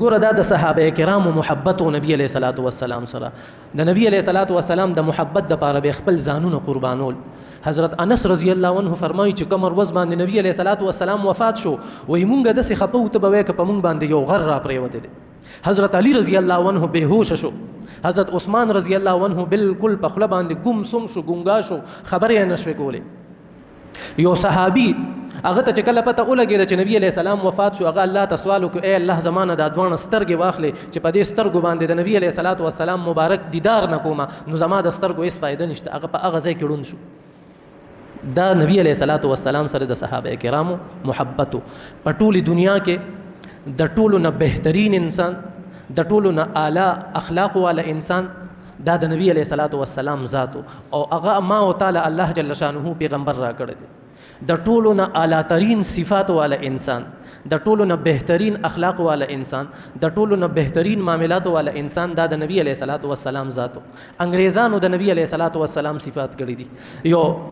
ګوره دا د صحابه کرامو محبت او نبی علیہ الصلوۃ والسلام سره د نبی علیہ الصلوۃ والسلام د محبت د پاره به خپل ځانونه قربانول. حضرت انس رضی الله عنه فرمایي چې کوم ورځ باندې نبی علیہ الصلوۃ والسلام وفات شو وای مونږ د څه خپو ته به ک په مونږ باندې یو غر را پریوته دي. حضرت علی رضی الله عنه بهوش شو. حضرت عثمان رضی الله عنه بالکل په خپل باندې گم سم شو ګونګا شو خبرې نشوي کوله. یو صحابي هغه ته چې کله پته ولګېده چې نبی علیہ السلام وفات شو هغه الله ته سوال وکړ ای الله زمانه دا دوه سترګې واخلې چې په دې سترګو باندې د نبی علیہ الصلوۃ والسلام مبارک دیدار نکوما نو زما د سترګو هیڅ فائدہ نشته. هغه په هغه ځای کې ړوند شو. دا نبی علیہ الصلوۃ والسلام سره د صحابه کرامو محبت په ټولي دنیا کې د ټولو نه بهترین انسان د ټولو نه اعلی اخلاق والا انسان دا د نبی علیہ الصلوۃ والسلام ذات او هغه ما او تعالی الله جل شانه پیغمبر را کړی دی. د ټولو نه اعلی ترین صفات والا انسان د ټولو نه بهترین اخلاق والا انسان د ټولو نه بهترین معاملات والا انسان دا د نبی علیہ الصلوۃ والسلام ذات. انګریزانو د نبی علیہ الصلوۃ والسلام صفات کړی دي. یو